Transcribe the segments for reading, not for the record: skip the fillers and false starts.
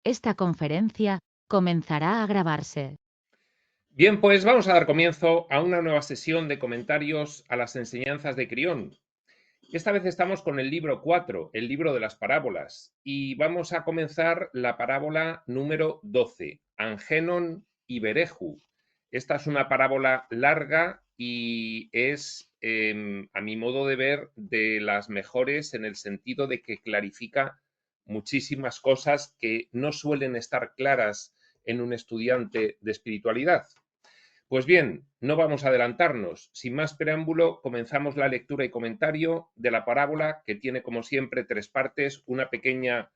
Esta conferencia comenzará a grabarse. Bien, pues vamos a dar comienzo a una nueva sesión de comentarios a las enseñanzas de Crión. Esta vez estamos con el libro 4, el libro de las parábolas, y vamos a comenzar la parábola número 12, Angenon y Bereju. Esta es una parábola larga y es, a mi modo de ver, de las mejores en el sentido de que clarifica muchísimas cosas que no suelen estar claras en un estudiante de espiritualidad. Pues bien, no vamos a adelantarnos. Sin más preámbulo, comenzamos la lectura y comentario de la parábola, que tiene, como siempre, tres partes. Una pequeña,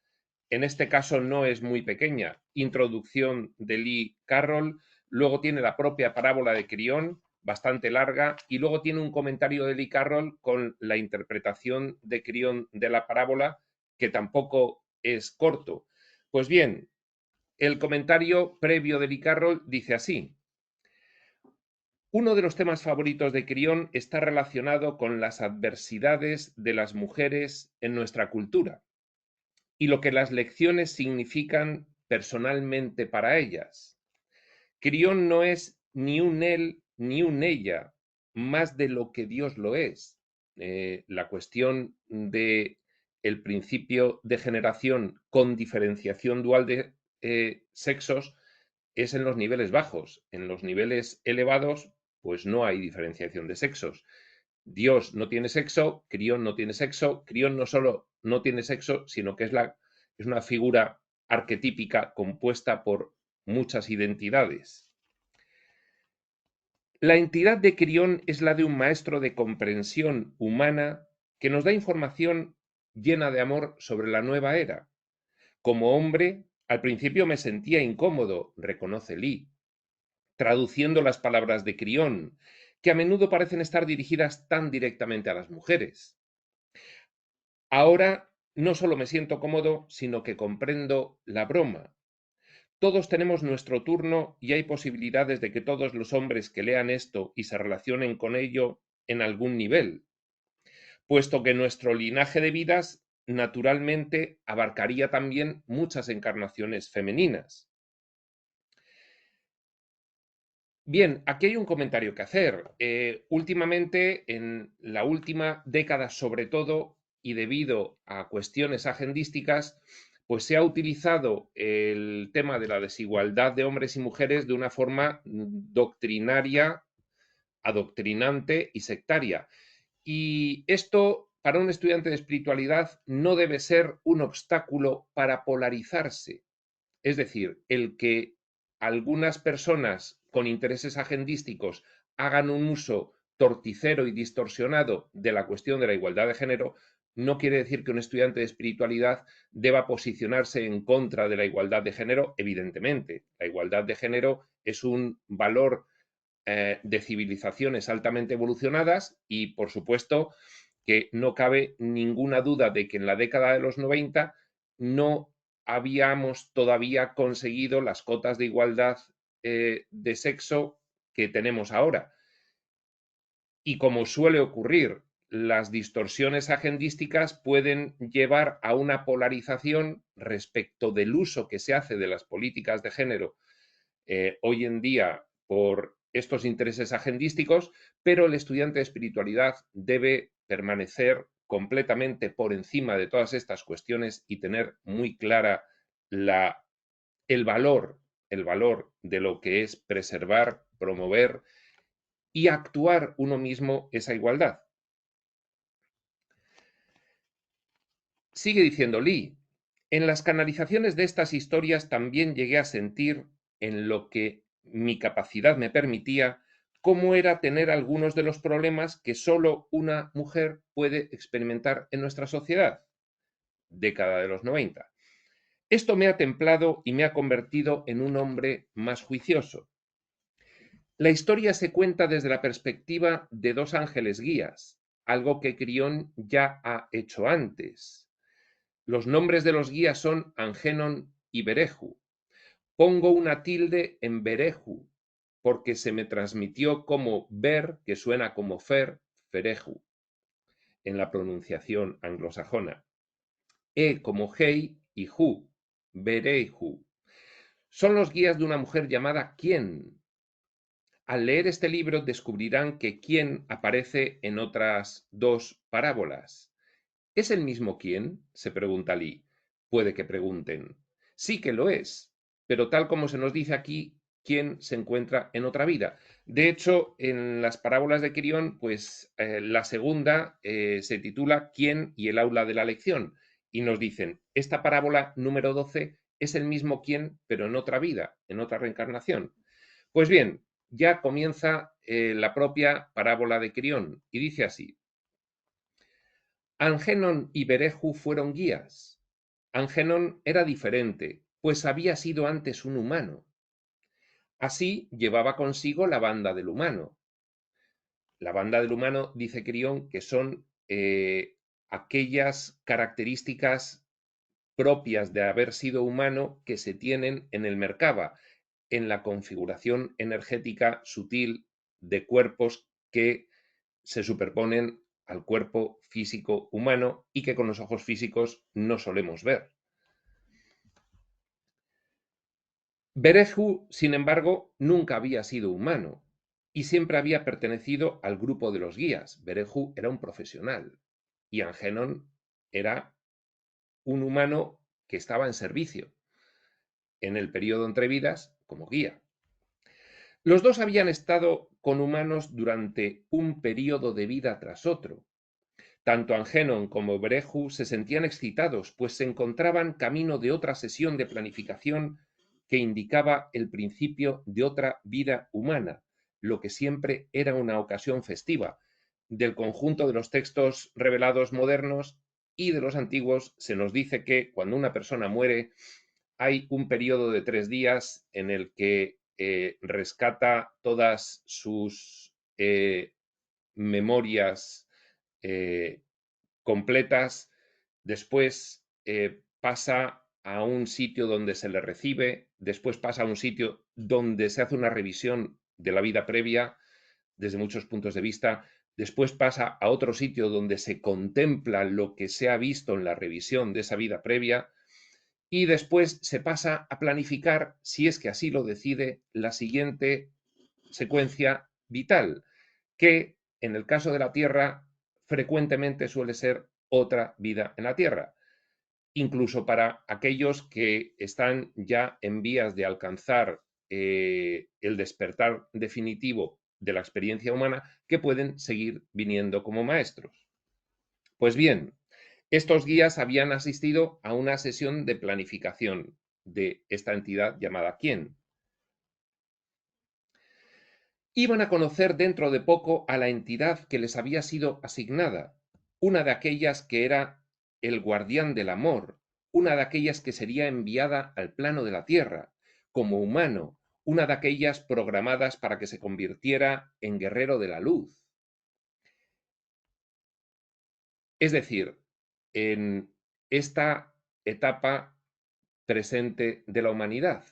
en este caso no es muy pequeña, introducción de Lee Carroll. Luego tiene la propia parábola de Crión, bastante larga. Y luego tiene un comentario de Lee Carroll con la interpretación de Crión de la parábola, que tampoco es corto. Pues bien, el comentario previo de Lee Carroll dice así: uno de los temas favoritos de Crión está relacionado con las adversidades de las mujeres en nuestra cultura y lo que las lecciones significan personalmente para ellas. Crión no es ni un él ni un ella, más de lo que Dios lo es. La cuestión de el principio de generación con diferenciación dual de sexos es en los niveles bajos. En los niveles elevados, pues no hay diferenciación de sexos. Dios no tiene sexo, Crión no tiene sexo, Crión no solo no tiene sexo, sino que es una figura arquetípica compuesta por muchas identidades. La entidad de Crión es la de un maestro de comprensión humana que nos da información llena de amor sobre la nueva era. Como hombre, al principio me sentía incómodo, reconoce Lee, traduciendo las palabras de Crión, que a menudo parecen estar dirigidas tan directamente a las mujeres. Ahora no solo me siento cómodo, sino que comprendo la broma. Todos tenemos nuestro turno y hay posibilidades de que todos los hombres que lean esto y se relacionen con ello en algún nivel, puesto que nuestro linaje de vidas naturalmente abarcaría también muchas encarnaciones femeninas. Bien, aquí hay un comentario que hacer. Últimamente, en la última década sobre todo, y debido a cuestiones agendísticas, pues se ha utilizado el tema de la desigualdad de hombres y mujeres de una forma doctrinaria, adoctrinante y sectaria. Y esto, para un estudiante de espiritualidad, no debe ser un obstáculo para polarizarse. Es decir, el que algunas personas con intereses agendísticos hagan un uso torticero y distorsionado de la cuestión de la igualdad de género no quiere decir que un estudiante de espiritualidad deba posicionarse en contra de la igualdad de género. Evidentemente, la igualdad de género es un valor de civilizaciones altamente evolucionadas y, por supuesto, que no cabe ninguna duda de que en la década de los 90 no habíamos todavía conseguido las cotas de igualdad de sexo que tenemos ahora. Y como suele ocurrir, las distorsiones agendísticas pueden llevar a una polarización respecto del uso que se hace de las políticas de género hoy en día por estos intereses agendísticos, pero el estudiante de espiritualidad debe permanecer completamente por encima de todas estas cuestiones y tener muy clara la, el valor, el valor de lo que es preservar, promover y actuar uno mismo esa igualdad. Sigue diciendo Lee, en las canalizaciones de estas historias también llegué a sentir, en lo que mi capacidad me permitía, cómo era tener algunos de los problemas que solo una mujer puede experimentar en nuestra sociedad. Década de los 90. Esto me ha templado y me ha convertido en un hombre más juicioso. La historia se cuenta desde la perspectiva de dos ángeles guías, algo que Crión ya ha hecho antes. Los nombres de los guías son Angenon y Bereju. Pongo una tilde en Bereju porque se me transmitió como ver, que suena como fer, fereju, en la pronunciación anglosajona. E como hei y ju, Berehu. Son los guías de una mujer llamada ¿Quién? Al leer este libro descubrirán que ¿Quién? Aparece en otras dos parábolas. ¿Es el mismo quién?, se pregunta Lee. Puede que pregunten. Sí que lo es, pero tal como se nos dice aquí, ¿quién se encuentra en otra vida? De hecho, en las parábolas de Quirión, pues la segunda se titula ¿Quién y el aula de la lección? Y nos dicen, esta parábola número 12 es el mismo quién, pero en otra vida, en otra reencarnación. Pues bien, ya comienza la propia parábola de Quirión y dice así. Angenon y Berehu fueron guías. Angenon era diferente, pues había sido antes un humano. Así llevaba consigo la banda del humano. La banda del humano, dice Quirión, que son aquellas características propias de haber sido humano que se tienen en el Merkaba, en la configuración energética sutil de cuerpos que se superponen al cuerpo físico humano y que con los ojos físicos no solemos ver. Berehu, sin embargo, nunca había sido humano y siempre había pertenecido al grupo de los guías. Berehu era un profesional y Angenon era un humano que estaba en servicio en el periodo entre vidas como guía. Los dos habían estado con humanos durante un periodo de vida tras otro. Tanto Angenon como Berehu se sentían excitados, pues se encontraban camino de otra sesión de planificación que indicaba el principio de otra vida humana, lo que siempre era una ocasión festiva. Del conjunto de los textos revelados modernos y de los antiguos se nos dice que cuando una persona muere hay un periodo de 3 días en el que rescata todas sus memorias completas, después pasa a un sitio donde se le recibe, después pasa a un sitio donde se hace una revisión de la vida previa desde muchos puntos de vista, después pasa a otro sitio donde se contempla lo que se ha visto en la revisión de esa vida previa y después se pasa a planificar, si es que así lo decide, la siguiente secuencia vital, que en el caso de la Tierra frecuentemente suele ser otra vida en la Tierra, incluso para aquellos que están ya en vías de alcanzar el despertar definitivo de la experiencia humana, que pueden seguir viniendo como maestros. Pues bien, estos guías habían asistido a una sesión de planificación de esta entidad llamada ¿Quién? Iban a conocer dentro de poco a la entidad que les había sido asignada, una de aquellas que era el guardián del amor, una de aquellas que sería enviada al plano de la tierra, como humano, una de aquellas programadas para que se convirtiera en guerrero de la luz. Es decir, en esta etapa presente de la humanidad,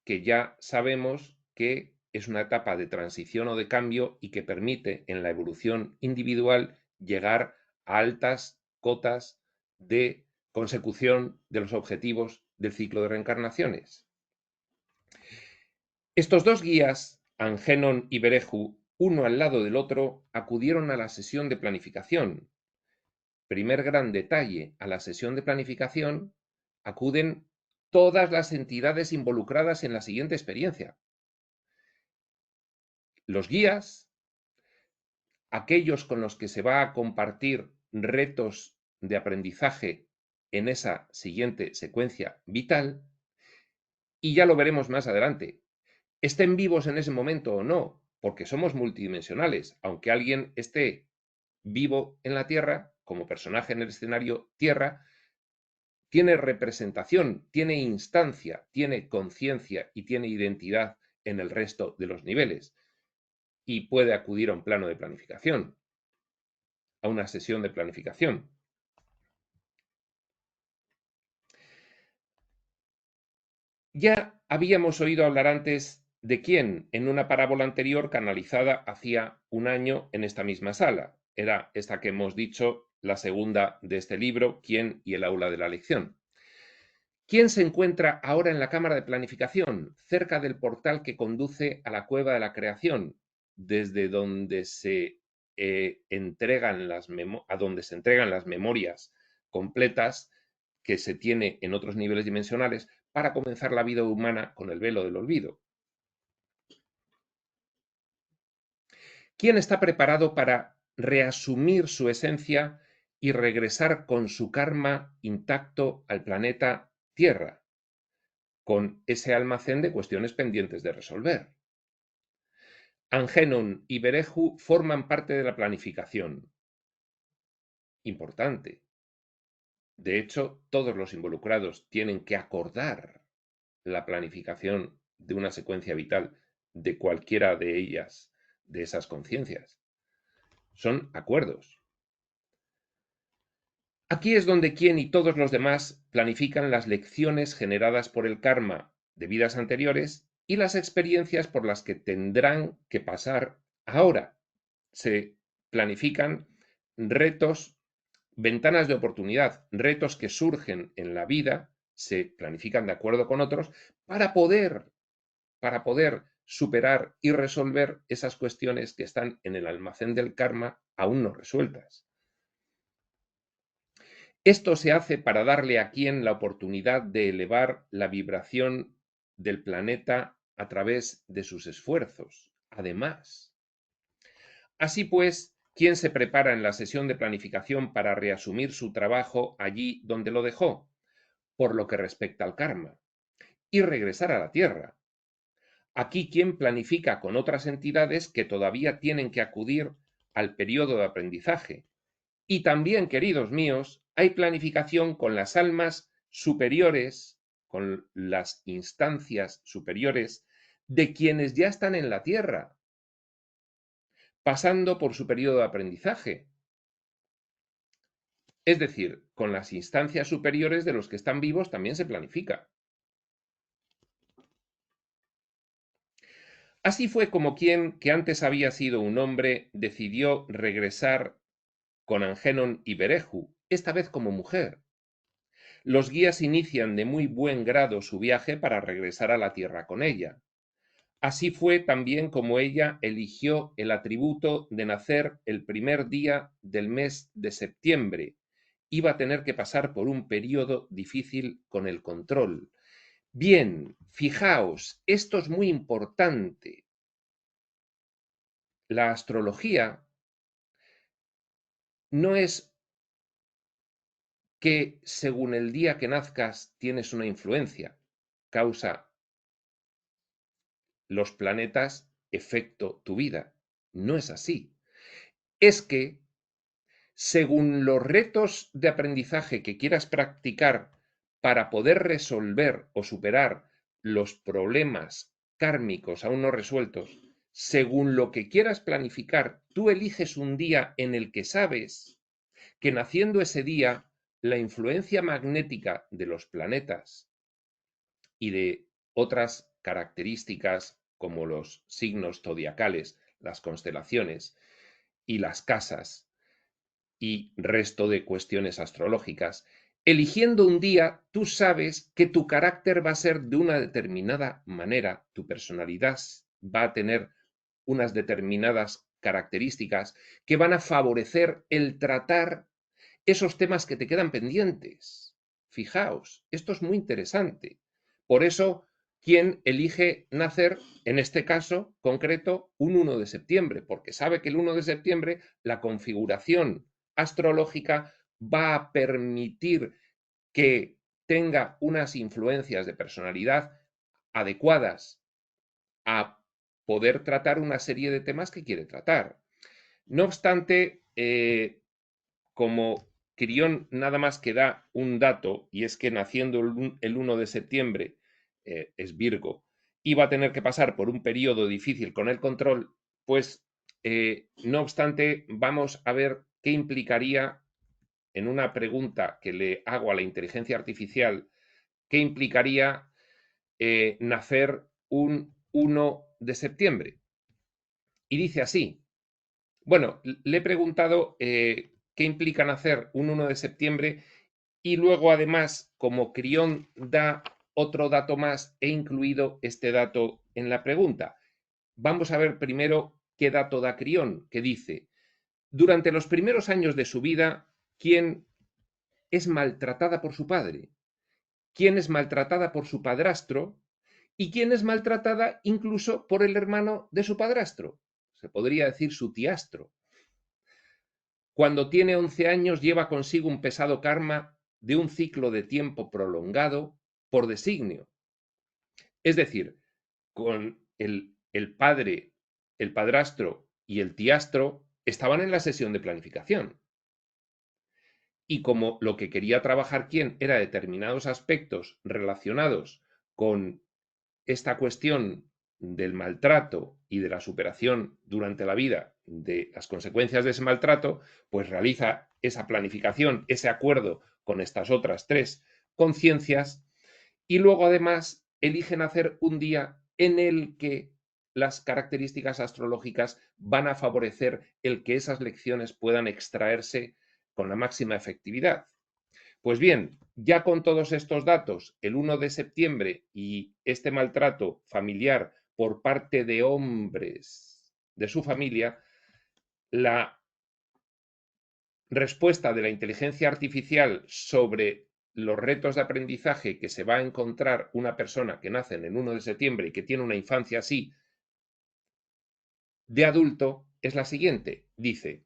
que ya sabemos que es una etapa de transición o de cambio y que permite en la evolución individual llegar a altas cotas de consecución de los objetivos del ciclo de reencarnaciones. Estos dos guías, Angenon y Berehu, uno al lado del otro, acudieron a la sesión de planificación. Primer gran detalle, a la sesión de planificación acuden todas las entidades involucradas en la siguiente experiencia. Los guías, aquellos con los que se va a compartir retos de aprendizaje en esa siguiente secuencia vital, y ya lo veremos más adelante, estén vivos en ese momento o no, porque somos multidimensionales, aunque alguien esté vivo en la Tierra, como personaje en el escenario Tierra, tiene representación, tiene instancia, tiene conciencia y tiene identidad en el resto de los niveles y puede acudir a un plano de planificación, a una sesión de planificación. Ya habíamos oído hablar antes de quién en una parábola anterior canalizada hacía un año en esta misma sala. Era esta que hemos dicho, la segunda de este libro, Quién y el aula de la lección. ¿Quién se encuentra ahora en la cámara de planificación, cerca del portal que conduce a la cueva de la creación, desde donde se entregan donde se entregan las memorias completas que se tiene en otros niveles dimensionales para comenzar la vida humana con el velo del olvido? ¿Quién está preparado para reasumir su esencia y regresar con su karma intacto al planeta Tierra, con ese almacén de cuestiones pendientes de resolver? Angenon y Berehu forman parte de la planificación. Importante. De hecho, todos los involucrados tienen que acordar la planificación de una secuencia vital de cualquiera de ellas, de esas conciencias. Son acuerdos. Aquí es donde Quien y todos los demás planifican las lecciones generadas por el karma de vidas anteriores y las experiencias por las que tendrán que pasar ahora. Se planifican retos, ventanas de oportunidad, retos que surgen en la vida, se planifican de acuerdo con otros para poder superar y resolver esas cuestiones que están en el almacén del karma aún no resueltas. Esto se hace para darle a Quien la oportunidad de elevar la vibración del planeta a través de sus esfuerzos. Además, así pues, Quien se prepara en la sesión de planificación para reasumir su trabajo allí donde lo dejó, por lo que respecta al karma, y regresar a la Tierra. Aquí Quien planifica con otras entidades que todavía tienen que acudir al periodo de aprendizaje. Y también, queridos míos, hay planificación con las almas superiores, con las instancias superiores de quienes ya están en la Tierra, pasando por su periodo de aprendizaje. Es decir, con las instancias superiores de los que están vivos también se planifica. Así fue como Quien, que antes había sido un hombre, decidió regresar con Angenon y Berehu, esta vez como mujer. Los guías inician de muy buen grado su viaje para regresar a la Tierra con ella. Así fue también como ella eligió el atributo de nacer el primer día del mes de septiembre. Iba a tener que pasar por un periodo difícil con el control. Bien, fijaos, esto es muy importante. La astrología no es que según el día que nazcas tienes una influencia, causa los planetas, efecto tu vida. No es así. Es que según los retos de aprendizaje que quieras practicar para poder resolver o superar los problemas kármicos aún no resueltos, según lo que quieras planificar, tú eliges un día en el que sabes que naciendo ese día, la influencia magnética de los planetas y de otras características como los signos zodiacales, las constelaciones y las casas y resto de cuestiones astrológicas, eligiendo un día, tú sabes que tu carácter va a ser de una determinada manera, tu personalidad va a tener unas determinadas características que van a favorecer el tratar esos temas que te quedan pendientes. Fijaos, esto es muy interesante. Por eso, Quien elige nacer, en este caso concreto, un 1 de septiembre, porque sabe que el 1 de septiembre la configuración astrológica va a permitir que tenga unas influencias de personalidad adecuadas a poder tratar una serie de temas que quiere tratar. No obstante, como Quirión nada más que da un dato, y es que naciendo el 1 de septiembre, es Virgo, y va a tener que pasar por un periodo difícil con el control, pues no obstante, vamos a ver qué implicaría, en una pregunta que le hago a la inteligencia artificial, qué implicaría nacer un 1 de septiembre. Y dice así, bueno, le he preguntado qué implica nacer un 1 de septiembre Y luego, además, como Crión da otro dato más, he incluido este dato en la pregunta. Vamos a ver primero qué dato da Crión, que dice, durante los primeros años de su vida, ¿quién es maltratada por su padre? ¿Quién es maltratada por su padrastro? ¿Y quién es maltratada incluso por el hermano de su padrastro? Se podría decir su tiastro. Cuando tiene 11 años lleva consigo un pesado karma de un ciclo de tiempo prolongado por designio. Es decir, con el padre, el padrastro y el tiastro estaban en la sesión de planificación. Y como lo que quería trabajar quién era determinados aspectos relacionados con esta cuestión del maltrato y de la superación durante la vida de las consecuencias de ese maltrato, pues realiza esa planificación, ese acuerdo con estas otras tres conciencias y luego además eligen hacer un día en el que las características astrológicas van a favorecer el que esas lecciones puedan extraerse con la máxima efectividad. Pues bien, ya con todos estos datos, el 1 de septiembre y este maltrato familiar por parte de hombres de su familia, la respuesta de la inteligencia artificial sobre los retos de aprendizaje que se va a encontrar una persona que nace en el 1 de septiembre y que tiene una infancia así de adulto es la siguiente. Dice,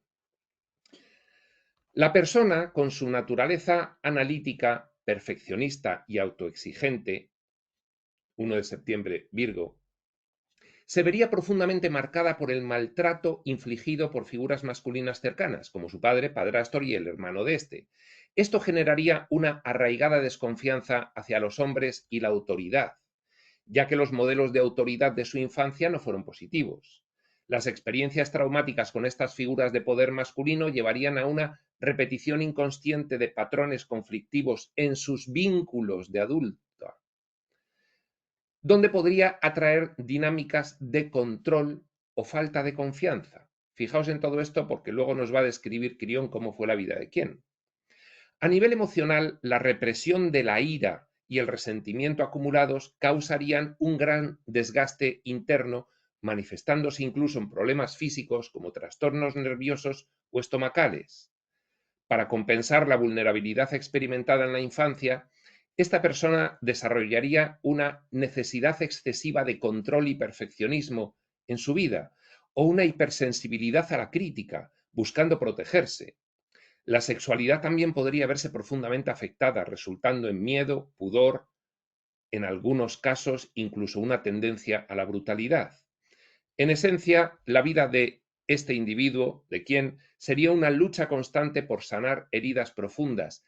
la persona con su naturaleza analítica, perfeccionista y autoexigente, 1 de septiembre, Virgo, se vería profundamente marcada por el maltrato infligido por figuras masculinas cercanas, como su padre, padrastro y el hermano de este. Esto generaría una arraigada desconfianza hacia los hombres y la autoridad, ya que los modelos de autoridad de su infancia no fueron positivos. Las experiencias traumáticas con estas figuras de poder masculino llevarían a una repetición inconsciente de patrones conflictivos en sus vínculos de adulto, donde podría atraer dinámicas de control o falta de confianza. Fijaos en todo esto porque luego nos va a describir Crión cómo fue la vida de quién. A nivel emocional, la represión de la ira y el resentimiento acumulados causarían un gran desgaste interno, manifestándose incluso en problemas físicos como trastornos nerviosos o estomacales. Para compensar la vulnerabilidad experimentada en la infancia, esta persona desarrollaría una necesidad excesiva de control y perfeccionismo en su vida o una hipersensibilidad a la crítica, buscando protegerse. La sexualidad también podría verse profundamente afectada, resultando en miedo, pudor, en algunos casos incluso una tendencia a la brutalidad. En esencia, la vida de este individuo, de quien sería una lucha constante por sanar heridas profundas,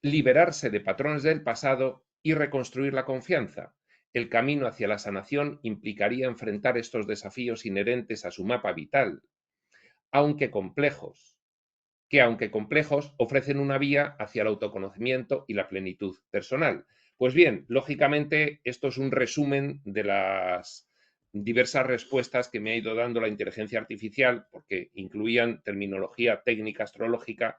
liberarse de patrones del pasado y reconstruir la confianza. El camino hacia la sanación implicaría enfrentar estos desafíos inherentes a su mapa vital, aunque complejos, aunque complejos, ofrecen una vía hacia el autoconocimiento y la plenitud personal. Pues bien, lógicamente, esto es un resumen de las diversas respuestas que me ha ido dando la inteligencia artificial, porque incluían terminología técnica astrológica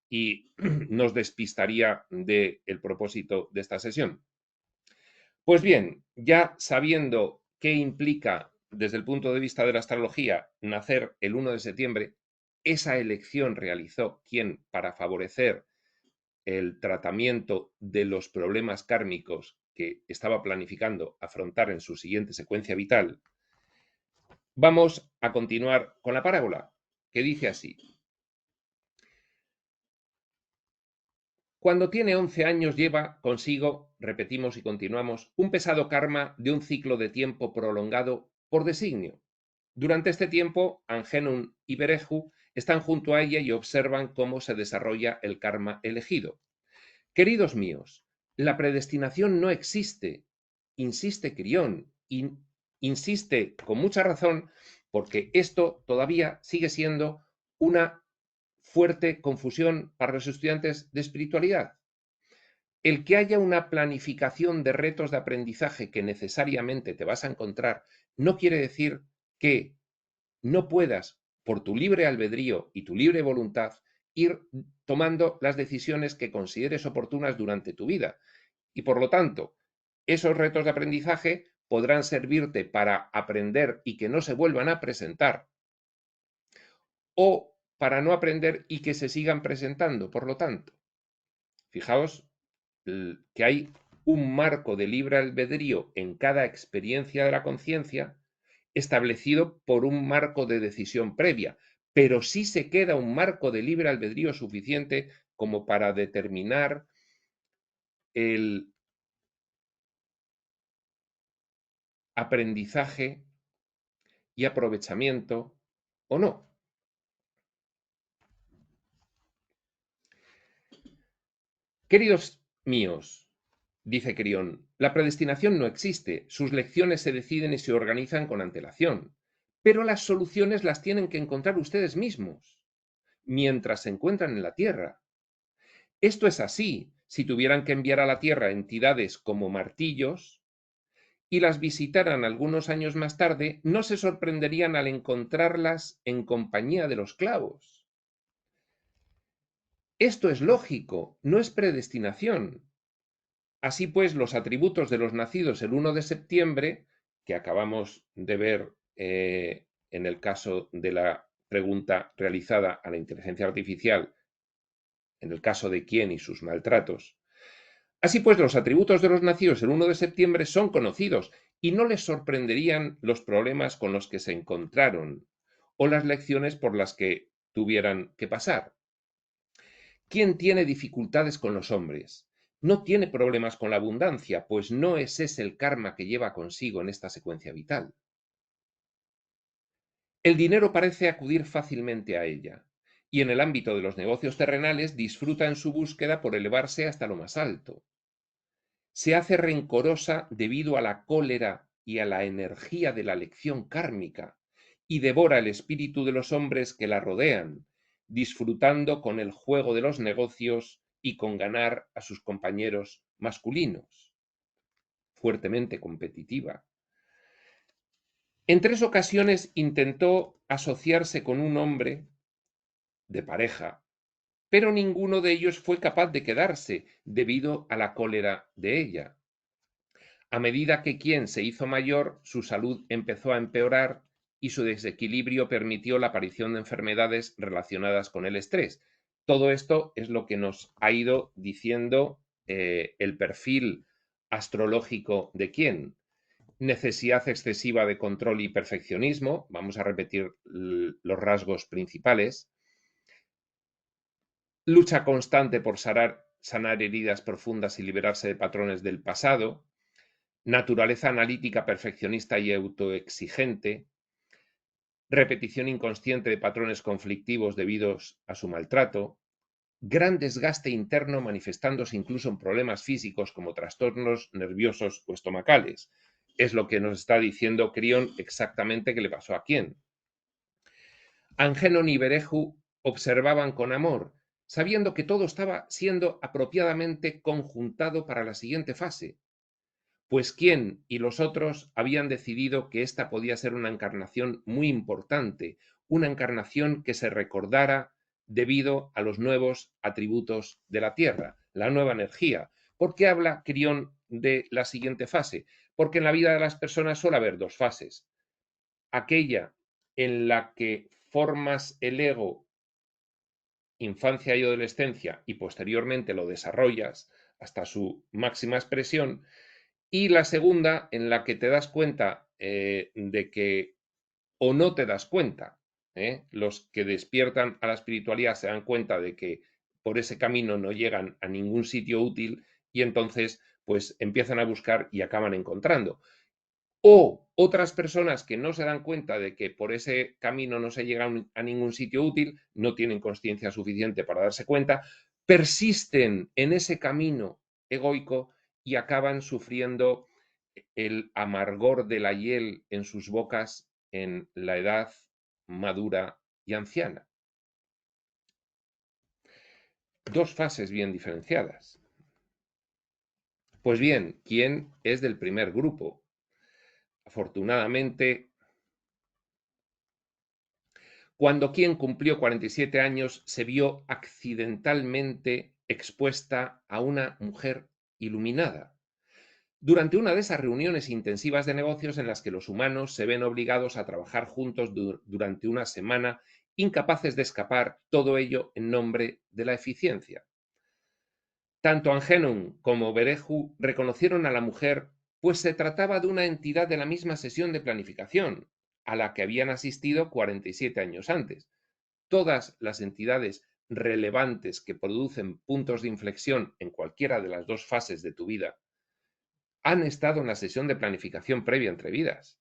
y nos despistaría del propósito de esta sesión. Pues bien, ya sabiendo qué implica desde el punto de vista de la astrología nacer el 1 de septiembre, esa elección realizó quien para favorecer el tratamiento de los problemas kármicos que estaba planificando afrontar en su siguiente secuencia vital, vamos a continuar con la parábola, que dice así. Cuando tiene 11 años lleva consigo, repetimos y continuamos, un pesado karma de un ciclo de tiempo prolongado por designio. Durante este tiempo, Angenun y Bereju están junto a ella y observan cómo se desarrolla el karma elegido. Queridos míos, la predestinación no existe, insiste Crión, y insiste con mucha razón porque esto todavía sigue siendo una fuerte confusión para los estudiantes de espiritualidad. El que haya una planificación de retos de aprendizaje que necesariamente te vas a encontrar no quiere decir que no puedas, por tu libre albedrío y tu libre voluntad, ir tomando las decisiones que consideres oportunas durante tu vida. Y por lo tanto, esos retos de aprendizaje podrán servirte para aprender y que no se vuelvan a presentar, o para no aprender y que se sigan presentando. Por lo tanto, fijaos que hay un marco de libre albedrío en cada experiencia de la conciencia establecido por un marco de decisión previa, pero sí se queda un marco de libre albedrío suficiente como para determinar el aprendizaje y aprovechamiento o no. Queridos míos, dice Crión, la predestinación no existe, sus lecciones se deciden y se organizan con antelación, pero las soluciones las tienen que encontrar ustedes mismos, mientras se encuentran en la Tierra. Esto es así si tuvieran que enviar a la Tierra entidades como martillos y las visitaran algunos años más tarde, no se sorprenderían al encontrarlas en compañía de los clavos. Esto es lógico, no es predestinación. Así pues, los atributos de los nacidos el 1 de septiembre, que acabamos de ver en el caso de la pregunta realizada a la inteligencia artificial, en el caso de quién y sus maltratos. Así pues, los atributos de los nacidos el 1 de septiembre son conocidos y no les sorprenderían los problemas con los que se encontraron o las lecciones por las que tuvieran que pasar. ¿Quién tiene dificultades con los hombres? No tiene problemas con la abundancia, pues no es ese el karma que lleva consigo en esta secuencia vital. El dinero parece acudir fácilmente a ella, y en el ámbito de los negocios terrenales disfruta en su búsqueda por elevarse hasta lo más alto. Se hace rencorosa debido a la cólera y a la energía de la lección kármica, y devora el espíritu de los hombres que la rodean, disfrutando con el juego de los negocios y con ganar a sus compañeros masculinos. Fuertemente competitiva. En 3 ocasiones intentó asociarse con un hombre de pareja, pero ninguno de ellos fue capaz de quedarse debido a la cólera de ella. A medida que quien se hizo mayor, su salud empezó a empeorar y su desequilibrio permitió la aparición de enfermedades relacionadas con el estrés. Todo esto es lo que nos ha ido diciendo el perfil astrológico de quién. Necesidad excesiva de control y perfeccionismo, vamos a repetir los rasgos principales. Lucha constante por sanar heridas profundas y liberarse de patrones del pasado. Naturaleza analítica, perfeccionista y autoexigente, repetición inconsciente de patrones conflictivos debidos a su maltrato, gran desgaste interno manifestándose incluso en problemas físicos como trastornos nerviosos o estomacales. Es lo que nos está diciendo Crión exactamente que le pasó a quién. Angenon y Bereju observaban con amor, sabiendo que todo estaba siendo apropiadamente conjuntado para la siguiente fase, pues quién y los otros habían decidido que esta podía ser una encarnación muy importante, una encarnación que se recordara debido a los nuevos atributos de la Tierra, la nueva energía. ¿Por qué habla Crión de la siguiente fase? Porque en la vida de las personas suele haber 2 fases. Aquella en la que formas el ego, infancia y adolescencia, y posteriormente lo desarrollas hasta su máxima expresión, y la segunda en la que te das cuenta de que, o no te das cuenta, los que despiertan a la espiritualidad se dan cuenta de que por ese camino no llegan a ningún sitio útil y entonces pues empiezan a buscar y acaban encontrando. O otras personas que no se dan cuenta de que por ese camino no se llega a ningún sitio útil, no tienen conciencia suficiente para darse cuenta, persisten en ese camino egoico y acaban sufriendo el amargor de la hiel en sus bocas en la edad madura y anciana. 2 fases bien diferenciadas. Pues bien, ¿quién es del primer grupo? Afortunadamente, Cuando Quien cumplió 47 años, se vio accidentalmente expuesta a una mujer iluminada. Durante una de esas reuniones intensivas de negocios en las que los humanos se ven obligados a trabajar juntos durante una semana, incapaces de escapar, todo ello en nombre de la eficiencia. Tanto Angenun como Bereju reconocieron a la mujer, pues se trataba de una entidad de la misma sesión de planificación, a la que habían asistido 47 años antes. Todas las entidades relevantes que producen puntos de inflexión en cualquiera de las dos fases de tu vida han estado en la sesión de planificación previa entre vidas.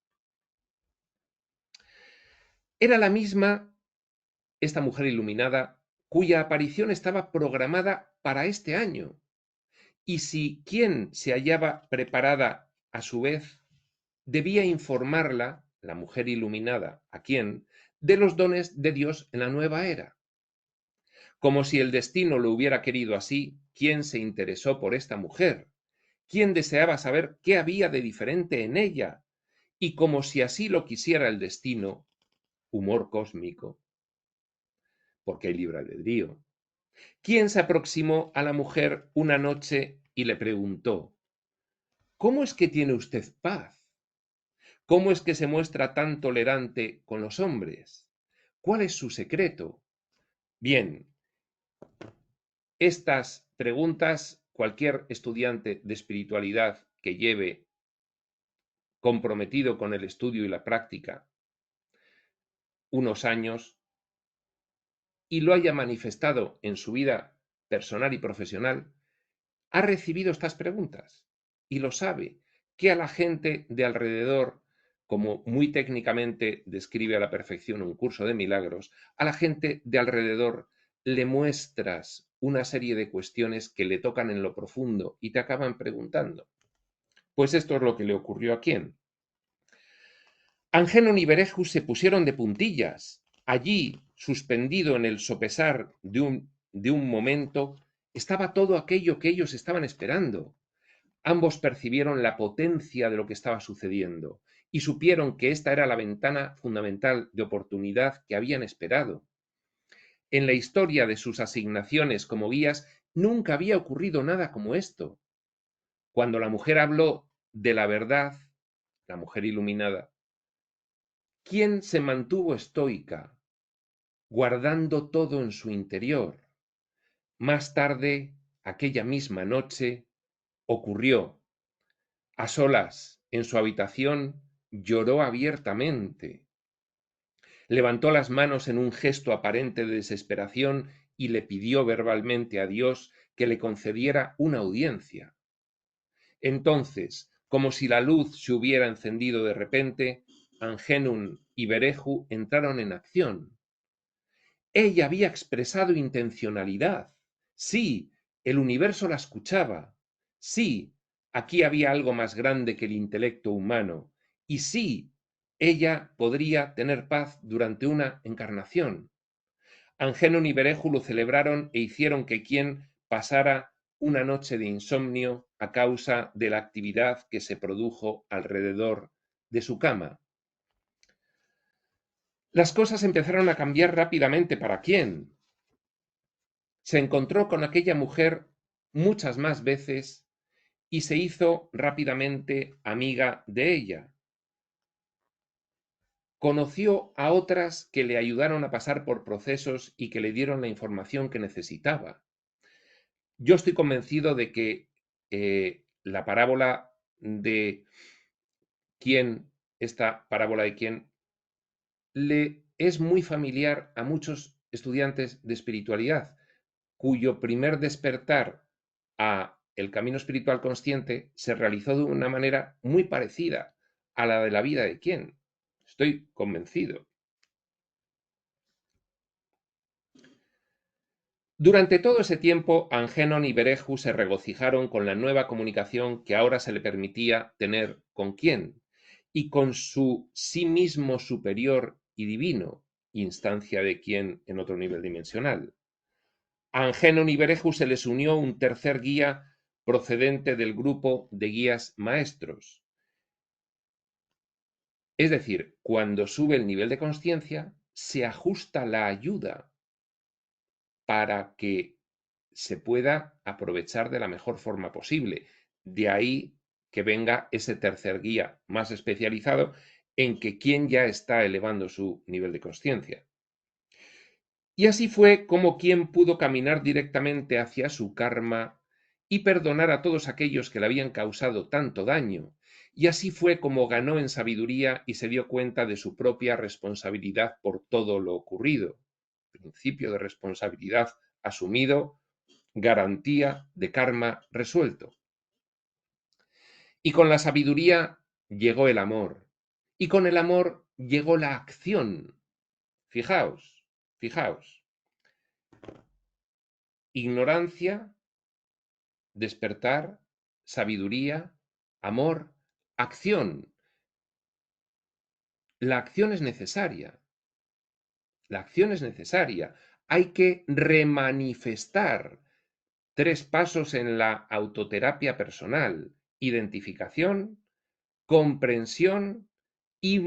Era la misma, esta mujer iluminada, cuya aparición estaba programada para este año. Y si Quien se hallaba preparada a su vez, debía informarla, la mujer iluminada, a Quien, de los dones de Dios en la nueva era. Como si el destino lo hubiera querido así, Quien se interesó por esta mujer, Quien deseaba saber qué había de diferente en ella, y como si así lo quisiera el destino, humor cósmico, porque hay libre albedrío, Quien se aproximó a la mujer una noche y le preguntó: ¿cómo es que tiene usted paz? ¿Cómo es que se muestra tan tolerante con los hombres? ¿Cuál es su secreto? Bien, estas preguntas, cualquier estudiante de espiritualidad que lleve comprometido con el estudio y la práctica unos años y lo haya manifestado en su vida personal y profesional, ha recibido estas preguntas y lo sabe, que a la gente de alrededor, como muy técnicamente describe a la perfección un curso de milagros, a la gente de alrededor le muestras una serie de cuestiones que le tocan en lo profundo y te acaban preguntando. Pues esto es lo que le ocurrió a Quien. Angenon y Bereju se pusieron de puntillas. Allí, suspendido en el sopesar de un momento, estaba todo aquello que ellos estaban esperando. Ambos percibieron la potencia de lo que estaba sucediendo y supieron que esta era la ventana fundamental de oportunidad que habían esperado. En la historia de sus asignaciones como guías nunca había ocurrido nada como esto. Cuando la mujer habló de la verdad, la mujer iluminada, ¿quién se mantuvo estoica, guardando todo en su interior? Más tarde, aquella misma noche, ocurrió. A solas, en su habitación, lloró abiertamente. Levantó las manos en un gesto aparente de desesperación y le pidió verbalmente a Dios que le concediera una audiencia. Entonces, como si la luz se hubiera encendido de repente, Angenun y Bereju entraron en acción. Ella había expresado intencionalidad. Sí, el universo la escuchaba. Sí, aquí había algo más grande que el intelecto humano. Y sí, ella podría tener paz durante una encarnación. Angenon y Bereju lo celebraron e hicieron que Quien pasara una noche de insomnio a causa de la actividad que se produjo alrededor de su cama. Las cosas empezaron a cambiar rápidamente para Quien. Se encontró con aquella mujer muchas más veces y se hizo rápidamente amiga de ella. Conoció a otras que le ayudaron a pasar por procesos y que le dieron la información que necesitaba. Yo estoy convencido de que la parábola de Quien, esta parábola de Quien, le es muy familiar a muchos estudiantes de espiritualidad, cuyo primer despertar a el camino espiritual consciente se realizó de una manera muy parecida a la de la vida de Quien. Estoy convencido. Durante todo ese tiempo, Angenon y Bereju se regocijaron con la nueva comunicación que ahora se le permitía tener con Quien y con su sí mismo superior y divino, instancia de Quien en otro nivel dimensional. A Angenon y Bereju se les unió un tercer guía procedente del grupo de guías maestros. Es decir, cuando sube el nivel de consciencia, se ajusta la ayuda para que se pueda aprovechar de la mejor forma posible. De ahí que venga ese tercer guía más especializado en que quien ya está elevando su nivel de consciencia. Y así fue como quien pudo caminar directamente hacia su karma y perdonar a todos aquellos que le habían causado tanto daño. Y así fue como ganó en sabiduría y se dio cuenta de su propia responsabilidad por todo lo ocurrido. Principio de responsabilidad asumido, garantía de karma resuelto. Y con la sabiduría llegó el amor. Y con el amor llegó la acción. Fijaos, fijaos. Ignorancia, despertar, sabiduría, amor, acción. La acción es necesaria. La acción es necesaria. Hay que remanifestar 3 pasos en la autoterapia personal: identificación, comprensión y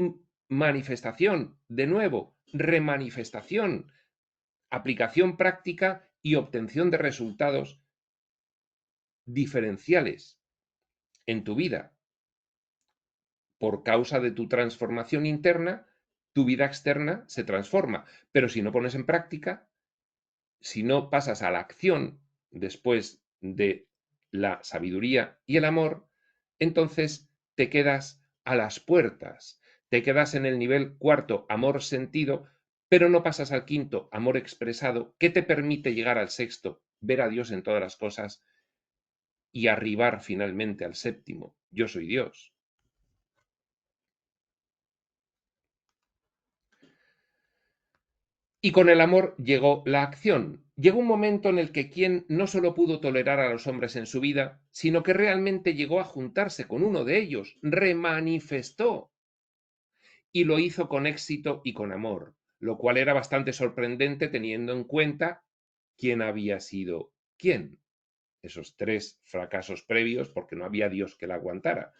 manifestación. De nuevo, remanifestación, aplicación práctica y obtención de resultados diferenciales en tu vida. Por causa de tu transformación interna, tu vida externa se transforma. Pero si no pones en práctica, si no pasas a la acción después de la sabiduría y el amor, entonces te quedas a las puertas, te quedas en el nivel 4, amor sentido, pero no pasas al 5, amor expresado, que te permite llegar al 6, ver a Dios en todas las cosas, y arribar finalmente al 7, yo soy Dios. Y con el amor llegó la acción. Llegó un momento en el que quien no solo pudo tolerar a los hombres en su vida, sino que realmente llegó a juntarse con uno de ellos, remanifestó, y lo hizo con éxito y con amor, lo cual era bastante sorprendente teniendo en cuenta quién había sido quién. Esos 3 fracasos previos, porque no había Dios que la aguantara.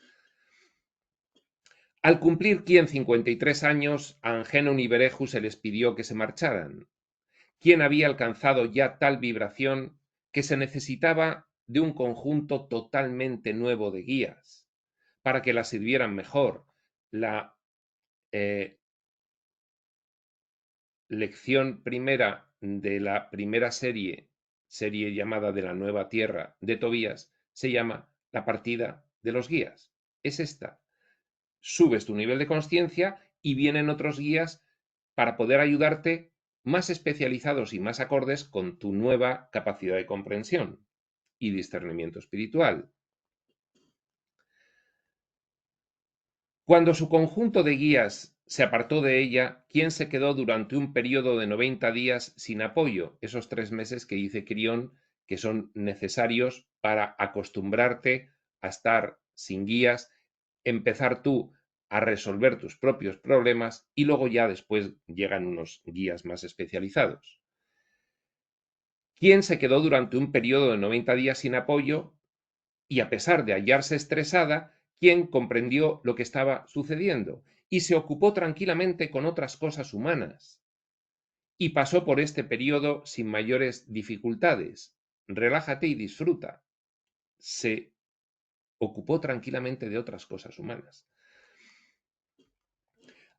Al cumplir 53 años, a Angénon y Bereju se les pidió que se marcharan. Quien había alcanzado ya tal vibración que se necesitaba de un conjunto totalmente nuevo de guías para que la sirvieran mejor. La lección primera de la primera serie llamada de la Nueva Tierra de Tobías, se llama la partida de los guías. Es esta. Subes tu nivel de consciencia y vienen otros guías para poder ayudarte, más especializados y más acordes con tu nueva capacidad de comprensión y discernimiento espiritual. Cuando su conjunto de guías se apartó de ella, ¿quién se quedó durante un periodo de 90 días sin apoyo? Esos 3 meses que dice Crión que son necesarios para acostumbrarte a estar sin guías, empezar tú a resolver tus propios problemas y luego ya después llegan unos guías más especializados. ¿Quién se quedó durante un periodo de 90 días sin apoyo y, a pesar de hallarse estresada, quien comprendió lo que estaba sucediendo y se ocupó tranquilamente con otras cosas humanas y pasó por este periodo sin mayores dificultades? Relájate y disfruta. Se ocupó tranquilamente de otras cosas humanas.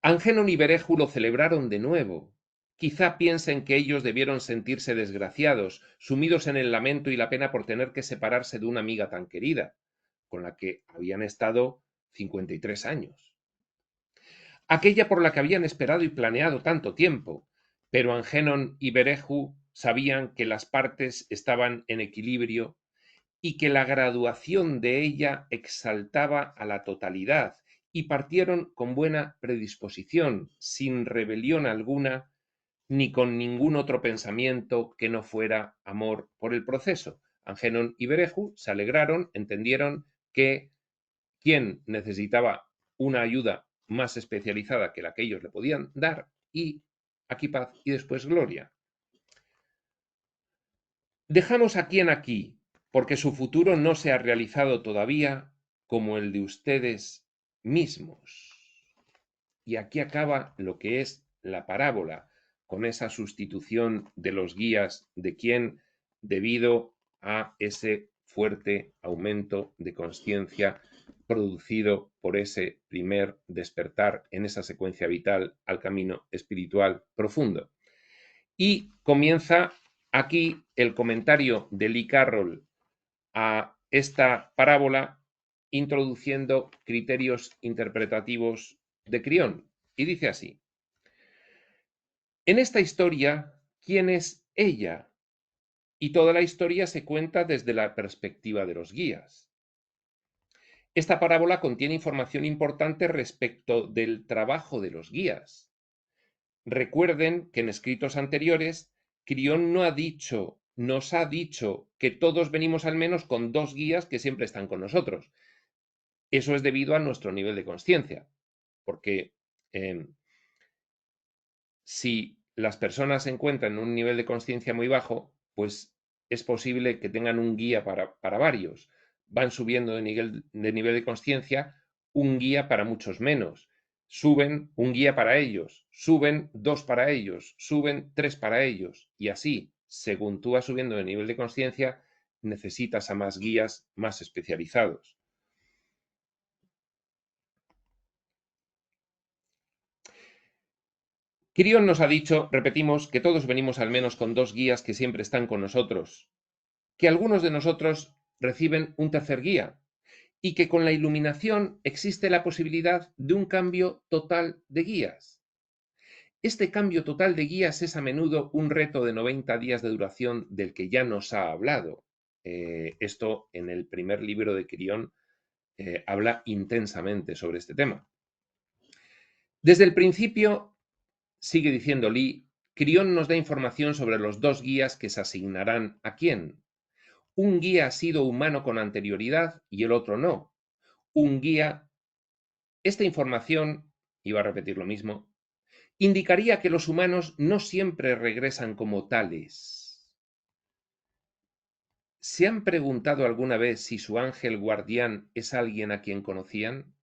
Angénon y Bereju lo celebraron de nuevo. Quizá piensen que ellos debieron sentirse desgraciados, sumidos en el lamento y la pena por tener que separarse de una amiga tan querida, con la que habían estado 53 años. Aquella por la que habían esperado y planeado tanto tiempo, pero Angénon y Bereju sabían que las partes estaban en equilibrio y que la graduación de ella exaltaba a la totalidad, y partieron con buena predisposición, sin rebelión alguna, ni con ningún otro pensamiento que no fuera amor por el proceso. Angénon y Bereju se alegraron, entendieron que quien necesitaba una ayuda más especializada que la que ellos le podían dar, y aquí paz y después gloria. Dejamos a quien aquí, porque su futuro no se ha realizado todavía, como el de ustedes mismos. Y aquí acaba lo que es la parábola, con esa sustitución de los guías de quién debido a ese fuerte aumento de conciencia producido por ese primer despertar en esa secuencia vital al camino espiritual profundo. Y comienza aquí el comentario de Lee Carroll a esta parábola introduciendo criterios interpretativos de Crión. Y dice así: en esta historia, ¿quién es ella? Y toda la historia se cuenta desde la perspectiva de los guías. Esta parábola contiene información importante respecto del trabajo de los guías. Recuerden que en escritos anteriores, Crión nos ha dicho que todos venimos al menos con 2 guías que siempre están con nosotros. Eso es debido a nuestro nivel de conciencia, porque si las personas se encuentran en un nivel de conciencia muy bajo, pues es posible que tengan un guía para varios. Van subiendo de nivel de conciencia, un guía para muchos menos. Suben un guía para ellos, suben 2 para ellos, suben 3 para ellos. Y así, según tú vas subiendo de nivel de conciencia, necesitas a más guías más especializados. Crión nos ha dicho, repetimos, que todos venimos al menos con 2 guías que siempre están con nosotros, que algunos de nosotros reciben un tercer guía y que con la iluminación existe la posibilidad de un cambio total de guías. Este cambio total de guías es a menudo un reto de 90 días de duración del que ya nos ha hablado. Esto en el primer libro de Crión habla intensamente sobre este tema. Desde el principio, sigue diciendo Lee, Crión nos da información sobre los 2 guías que se asignarán a quién. Un guía ha sido humano con anterioridad y el otro no. Un guía, esta información, iba a repetir lo mismo, indicaría que los humanos no siempre regresan como tales. ¿Se han preguntado alguna vez si su ángel guardián es alguien a quien conocían?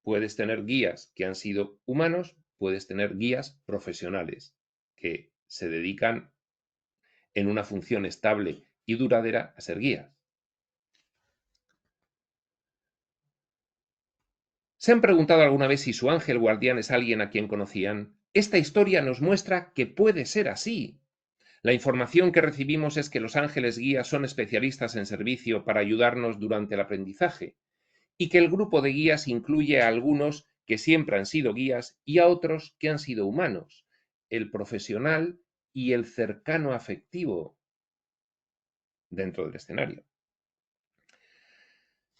Puedes tener guías que han sido humanos, puedes tener guías profesionales que se dedican en una función estable y duradera a ser guías. ¿Se han preguntado alguna vez si su ángel guardián es alguien a quien conocían? Esta historia nos muestra que puede ser así. La información que recibimos es que los ángeles guías son especialistas en servicio para ayudarnos durante el aprendizaje, y que el grupo de guías incluye a algunos que siempre han sido guías y a otros que han sido humanos, el profesional y el cercano afectivo dentro del escenario.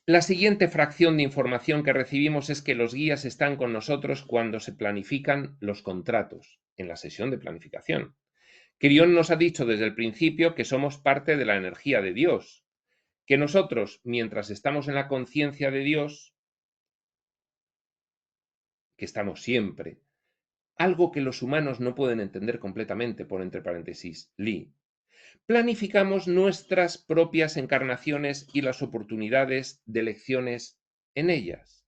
La siguiente fracción de información que recibimos es que los guías están con nosotros cuando se planifican los contratos, en la sesión de planificación. Crión nos ha dicho desde el principio que somos parte de la energía de Dios, que nosotros, mientras estamos en la conciencia de Dios, que estamos siempre, algo que los humanos no pueden entender completamente, por entre paréntesis, Lee, planificamos nuestras propias encarnaciones y las oportunidades de elecciones en ellas.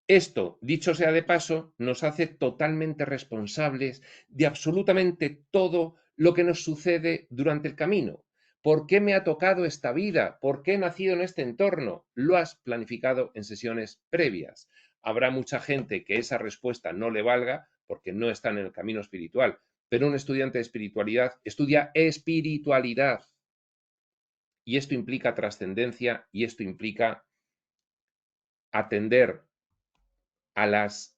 Esto, dicho sea de paso, nos hace totalmente responsables de absolutamente todo lo que nos sucede durante el camino. ¿Por qué me ha tocado esta vida? ¿Por qué he nacido en este entorno? Lo has planificado en sesiones previas. Habrá mucha gente que esa respuesta no le valga porque no están en el camino espiritual, pero un estudiante de espiritualidad estudia espiritualidad. Y esto implica trascendencia y esto implica atender a las